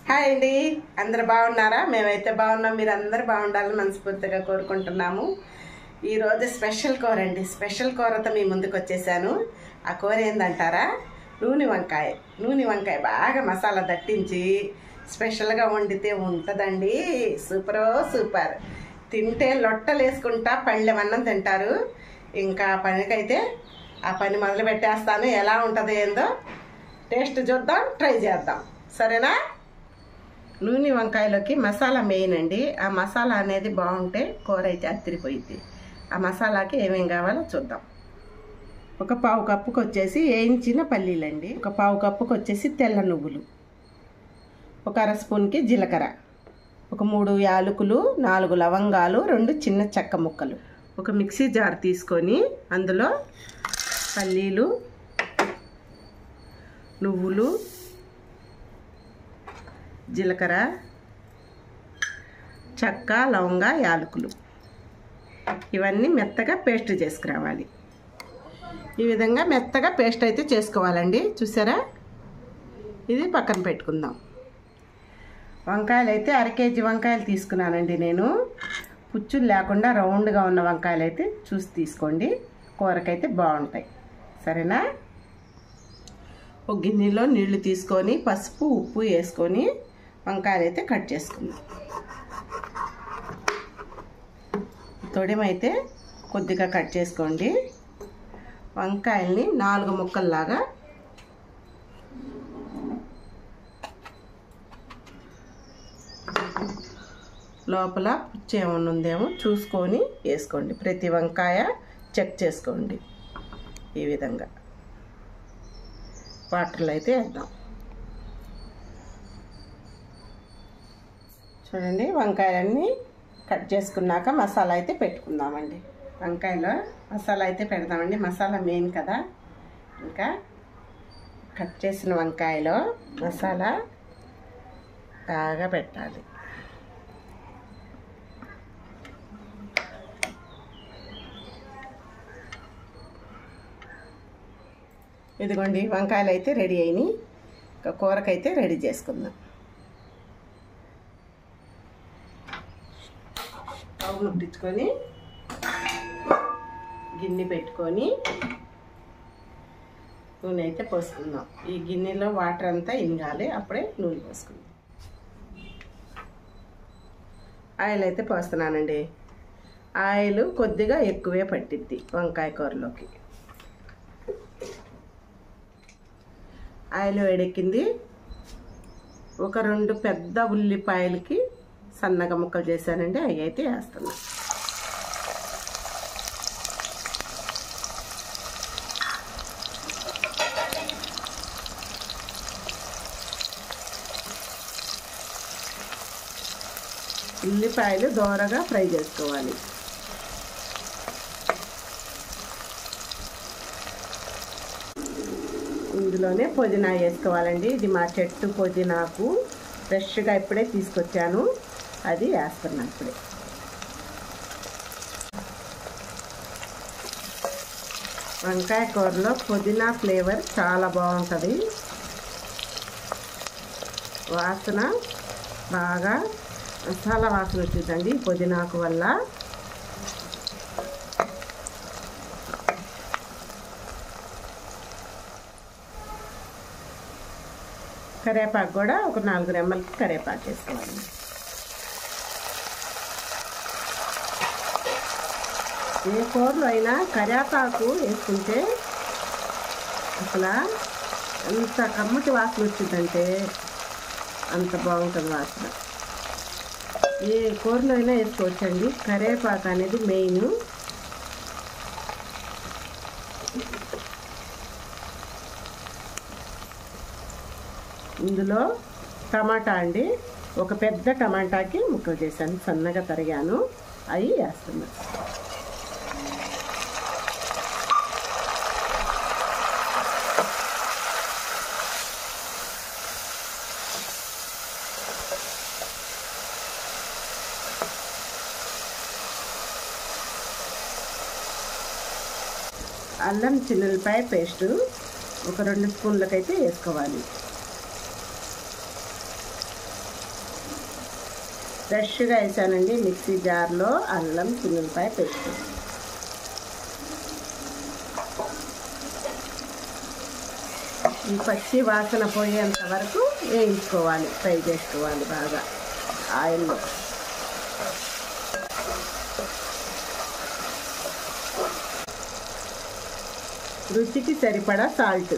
Hi అండి, అందరు బాగున్నారా? మేమైతే బాగున్నాం. మీరు అందరు బాగుండాలని మనస్ఫూర్తిగా కోరుకుంటున్నాము. ఈరోజు స్పెషల్ కూర అండి. స్పెషల్ కూరతో మీ ముందుకు వచ్చేసాను. ఆ కూర ఏందంటారా? నూనె వంకాయ బాగా మసాలా దట్టించి స్పెషల్గా వండితే ఉంటుందండి. సూపర్. తింటే లొట్టలు వేసుకుంటా పళ్ళెమన్నం తింటారు. ఇంకా పనికైతే ఆ పని మొదలు పెట్టేస్తాను. ఎలా ఉంటుందో ఏందో టేస్ట్ చూద్దాం, ట్రై చేద్దాం. సరేనా? నూనె వంకాయలోకి మసాలా మెయిన్ అండి. ఆ మసాలా అనేది బాగుంటే కూర అయితే అత్తిరిపోయింది. ఆ మసాలాకి ఏమేం కావాలో చూద్దాం. ఒక పావు కప్పుకి వచ్చేసి వేయించిన పల్లీలండి, ఒక పావు కప్పుకి వచ్చేసి తెల్ల నువ్వులు, ఒక అర స్పూన్కి జీలకర్ర, ఒక 3 యాలకులు, 4 లవంగాలు, 2 చిన్న చెక్క ముక్కలు. ఒక మిక్సీ జార్ తీసుకొని అందులో పల్లీలు, నువ్వులు, జీలకర్ర, చెక్క, లవంగా, యాలకులు ఇవన్నీ మెత్తగా పేస్ట్ చేసుకురావాలి. ఈ విధంగా మెత్తగా పేస్ట్ అయితే చేసుకోవాలండి. చూసారా? ఇది పక్కన పెట్టుకుందాం. వంకాయలు అయితే 1/2 కేజీ వంకాయలు తీసుకున్నానండి నేను. పుచ్చులు లేకుండా రౌండ్గా ఉన్న వంకాయలు అయితే చూసి తీసుకోండి. కూరకైతే బాగుంటాయి. సరేనా? ఒక గిన్నెలో నీళ్లు తీసుకొని పసుపు, ఉప్పు వేసుకొని వంకాయలు అయితే కట్ చేసుకుందాం. తొడిమైతే కొద్దిగా కట్ చేసుకోండి. వంకాయల్ని 4 ముక్కల్లాగా లోపల పుచ్చు ఏమన్నా ఉందేమో చూసుకొని వేసుకోండి. ప్రతి వంకాయ చెక్ చేసుకోండి. ఈ విధంగా వాటర్లో అయితే వేద్దాం. చూడండి, వంకాయలన్నీ కట్ చేసుకున్నాక మసాలా అయితే పెట్టుకుందామండి. వంకాయలో మసాలా అయితే పెడదామండి. మసాలా మెయిన్ కదా. ఇంకా కట్ చేసిన వంకాయలో మసాలా బాగా పెట్టాలి. ఇదిగోండి, వంకాయలు అయితే రెడీ అయినాయి. ఇంకా కూరకైతే రెడీ చేసుకుందాం. స్టవ్ ముట్టించుకొని గిన్నె పెట్టుకొని నూనె అయితే పోసుకుందాం. ఈ గిన్నెలో వాటర్ అంతా ఇంగాలి, అప్పుడే నూనె పోసుకుందాం. ఆయిల్ అయితే పోస్తున్నానండి. ఆయిల్ కొద్దిగా ఎక్కువే పట్టిద్ది వంకాయ కూరలోకి. ఆయిల్ వేడెక్కింది. ఒక 2 పెద్ద ఉల్లిపాయలకి సన్నగా ముక్కలు చేశానండి. అవి అయితే వేస్తున్నా. ఉల్లిపాయలు దోరగా ఫ్రై చేసుకోవాలి. ఇందులోనే పుదీనా వేసుకోవాలండి. ఇది మా చెట్టు పుదీనాకు ఫ్రెష్గా ఇప్పుడే తీసుకొచ్చాను. అది వేస్తున్నాను ఇప్పుడే. వంకాయ కూరలో పుదీనా ఫ్లేవర్ చాలా బాగుంటుంది. వాసన బాగా మసాలా వాసన వచ్చిందండి పుదీనాకు వల్ల. కరివేపాకు కూడా ఒక 4 రెమ్మలకి కరివేపాకు వేసుకోవాలి. ఏ కూరలో అయినా కరివేపాకు వేసుకుంటే అసలు ఎంత కమ్మటి వాసన వచ్చిందంటే అంత బాగుంటుంది వాసన. ఏ కూరలో అయినా వేసుకోవచ్చండి. కరివేపాకు అనేది మెయిన్. ఇందులో టమాటా అండి, ఒక పెద్ద టమాటాకి ముక్కలు చేశాను, సన్నగా తరిగాను. అవి వేస్తున్నాను. అల్లం చిన్నులపాయ పేస్టు ఒక 2 స్పూన్లకైతే వేసుకోవాలి. ఫ్రెష్గా వేసానండి మిక్సీ జార్లో అల్లం చిన్నులపాయ పేస్ట్. ఈ పచ్చి వాసన పోయేంత వరకు వేయించుకోవాలి, ఫ్రై చేసుకోవాలి బాగా ఆయిల్లో. రుచికి సరిపడా సాల్ట్,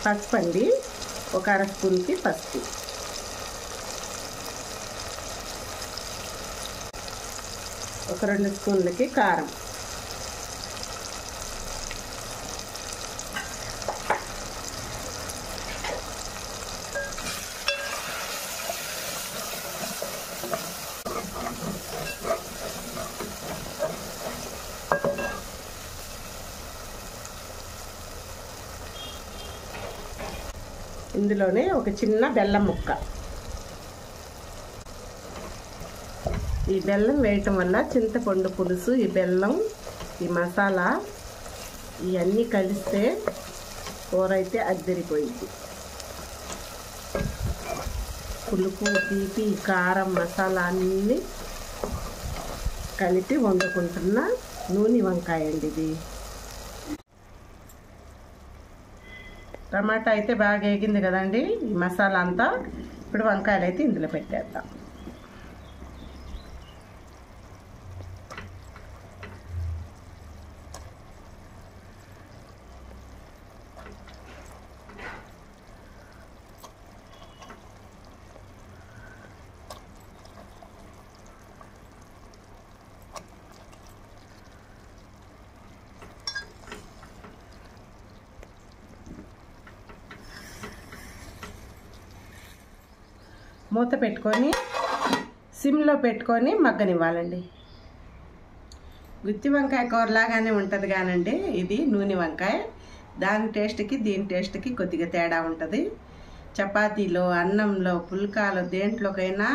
పసుపు అండి, ఒక అర స్పూన్కి పసుపు, ఒక 2 స్పూన్లకి కారం, ఇందులోనే ఒక చిన్న బెల్లం ముక్క. ఈ బెల్లం వేయటం వల్ల చింతపండు పులుసు, ఈ బెల్లం, ఈ మసాలా ఇవన్నీ కలిస్తే కూర అయితే అద్దరిపోయింది. పులుపు, తీపి, కారం, మసాలా అన్నీ కలిపి వండుకుంటున్న నూనె వంకాయ అండి ఇది. టమాటా అయితే బాగా వేగింది కదండి ఈ మసాలా అంతా. ఇప్పుడు వంకాయలు అయితే ఇందులో పెట్టేద్దాం. మూత పెట్టుకొని సిమ్లో పెట్టుకొని మగ్గనివ్వాలండి. గుత్తి వంకాయ కూరలాగానే ఉంటుంది కానండి ఇది నూనె వంకాయ. దాని టేస్ట్కి దీని టేస్ట్కి కొద్దిగా తేడా ఉంటుంది. చపాతీలో, అన్నంలో, పుల్కాలో దేంట్లోకైనా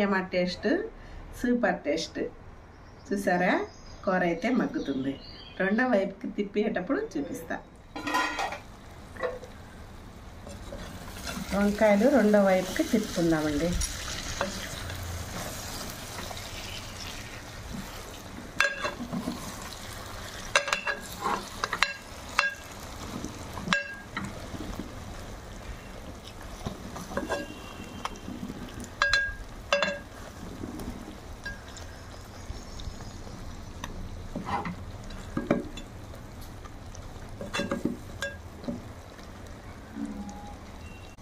ఏమా టేస్ట్, సూపర్ టేస్ట్. చూసారా కూర అయితే మగ్గుతుంది. రెండో వైపుకి తిప్పేటప్పుడు చూపిస్తా. వంకాయలు రెండో వైపుకి తిప్పుకుందామండి.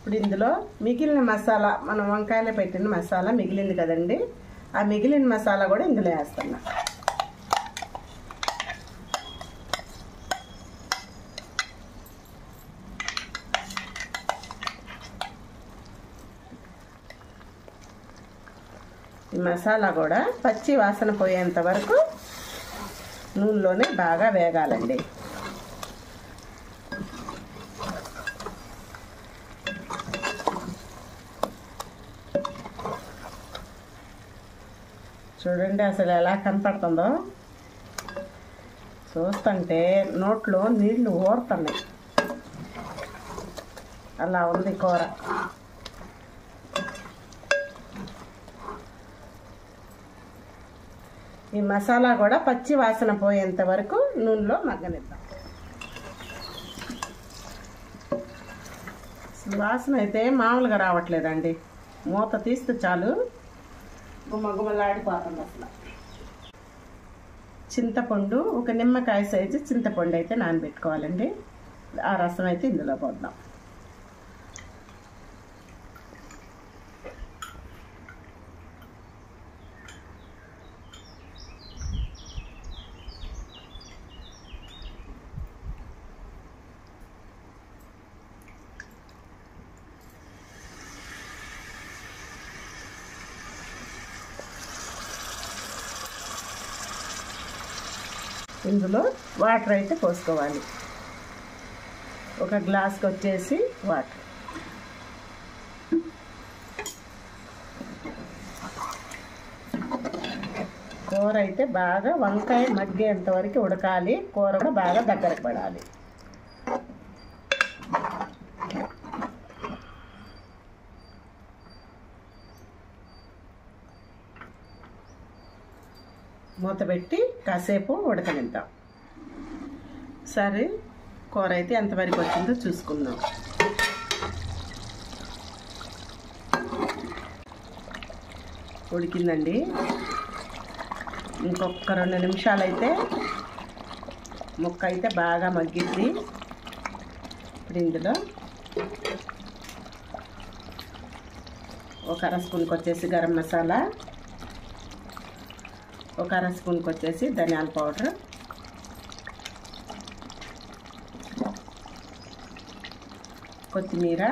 ఇప్పుడు ఇందులో మిగిలిన మసాలా, మనం వంకాయలో పెట్టిన మసాలా మిగిలింది కదండి, ఆ మిగిలిన మసాలా కూడా ఇందులో వేస్తున్నా. ఈ మసాలా కూడా పచ్చి వాసన పోయేంత వరకు నూనెలోనే బాగా వేగాలండి. చూడండి అసలు ఎలా కనపడుతుందో. చూస్తుంటే నోట్లో నీళ్లు ఊరుతున్నాయి, అలా ఉంది కూర. ఈ మసాలా కూడా పచ్చి వాసన పోయేంత వరకు నూనెలో మగ్గనిద్దాం. వాసన అయితే మామూలుగా రావట్లేదండి. మూత తీస్తే చాలు గుమ్మగుమ్మలాడిపోతుంది అసలు. చింతపండు, ఒక నిమ్మకాయ సైజు చింతపండు అయితే నానబెట్టుకోవాలండి. ఆ రసం అయితే ఇందులో పోద్దాం. ఇందులో వాటర్ అయితే పోసుకోవాలి. ఒక గ్లాస్కి వచ్చేసి వాటర్. కూర అయితే బాగా వంకాయ మగ్గేంత వరకు ఉడకాలి. కూర కూడా బాగా దగ్గరకు పడాలి. మూత పెట్టి కాసేపు ఉడకనిద్దాం. సరే, కూర అయితే ఎంతవరకు వచ్చిందో చూసుకుందాం. ఉడికిందండి. ఇంకొక 2 నిమిషాలు అయితే ముక్క అయితే బాగా మగ్గిద్ది. ఇప్పుడు ఇందులో ఒక 1/2 స్పూన్కి వచ్చేసి గరం మసాలా, ఒక 1/2 స్పూన్కి వచ్చేసి ధనియాల పౌడర్, కొత్తిమీర,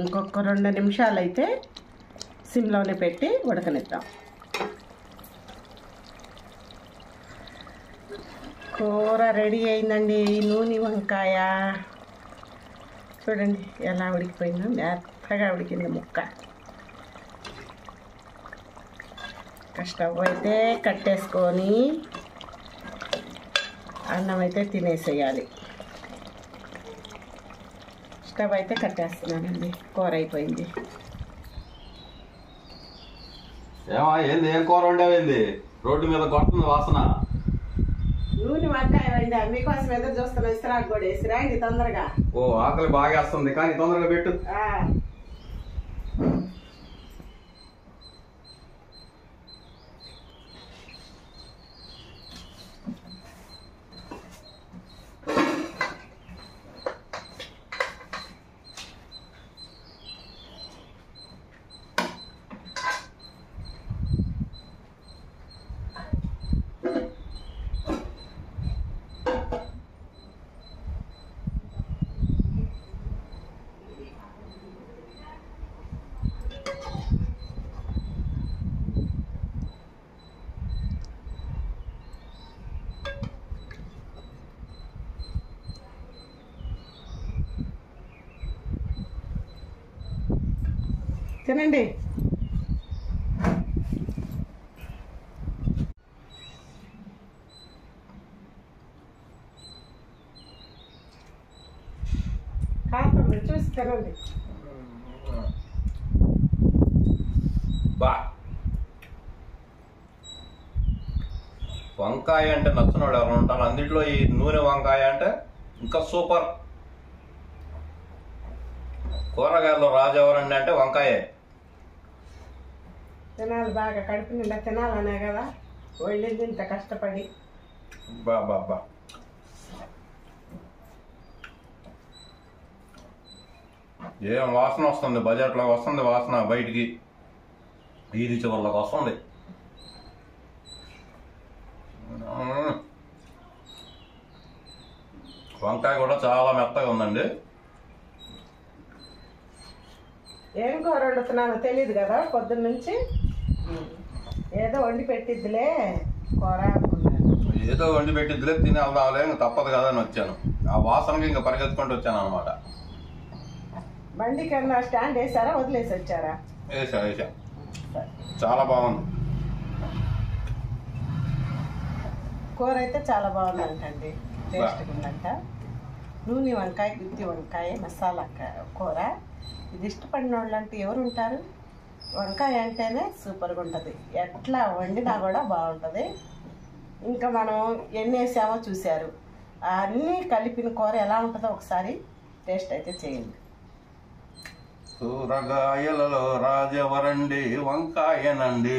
ఇంకొక 2 నిమిషాలు అయితే సిమ్లోనే పెట్టి ఉడకనిద్దాం. కూర రెడీ అయిందండి. నూనె వంకాయ చూడండి ఎలా ఉడికిపోయిందో, మెత్తగా ఉడికింది ముక్క. స్టవ్ అయితే కట్టేసుకొని అన్నం అయితే తినేసేయాలి. స్టవ్ అయితే కట్టేస్తున్నానండి. కూర అయిపోయింది. ఏంది ఏం కూర వండావేంది? రోడ్డు మీద కొడుతుంది వాసన. నూనె వంకాయ వండా, మీకోసం ఎదురు చూస్తున్నా. ఇస్రాకు కూడా వేసిరా ఇంక తొందరగా. ఓ ఆకలి బాగా వస్తుంది కానీ తొందరగా పెట్టు. తినండి. చూసి తినండి. బా వంకాయ అంటే నచ్చినోడు ఎవరు ఉంటారు? అందుట్లో ఈ నూనె వంకాయ అంటే ఇంకా సూపర్. కూరగాయల్లో రాజు ఎవరండి అంటే వంకాయే. తినాలి, బాగా కడుపు నిండా తినాలనే కదా వండింది ఇంత కష్టపడి. బా బా బా ఏం వాసన వస్తుంది, బజార్లో వస్తుంది వాసన, బయటికి వీధి చివరిలోకి వస్తుంది. వంకాయ కూడా చాలా మెత్తగా ఉందండి. ఏం కూర వండుతున్నానో తెలియదు కదా పొద్దున్న నుంచి. ఏదో వండి పెట్టిద్దిలే కూర అనుకున్నాను. ఏదో వండి పెట్టిద్దిలే తిని వెళ్దాంలే, ఇంకా తప్పదు కదా అని వచ్చాను. ఆ వాసనకి ఇంకా పరిగెత్తుకుంటూ వచ్చాను అనమాట. బండి కన్నా స్టాండ్ వేసారా వదిలేసి వచ్చారా? వేసా వేసా. చాలా బాగుంది కూర అయితే, చాలా బాగుందంటండి. టేస్ట్గా ఉందంట. నూనె వంకాయ, గుత్తి వంకాయ, మసాలా కూర. ఇది ఇష్టపడిన వాళ్ళు అంటే ఎవరు ఉంటారు? వంకాయ అంటేనే సూపర్గా ఉంటుంది. ఎట్లా వండినా కూడా బాగుంటుంది. ఇంకా మనం ఎన్ని వేసామో చూశారు. అన్నీ కలిపిన కూర ఎలా ఉంటుందో ఒకసారి టేస్ట్ అయితే చేయండి. కూరగాయలలో రాజవరండి వంకాయనండి.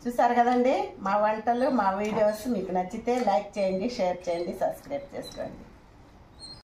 చూసారు కదండి మా వంటలు, మా వీడియోస్ మీకు నచ్చితే లైక్ చేయండి, షేర్ చేయండి, సబ్స్క్రైబ్ చేసుకోండి.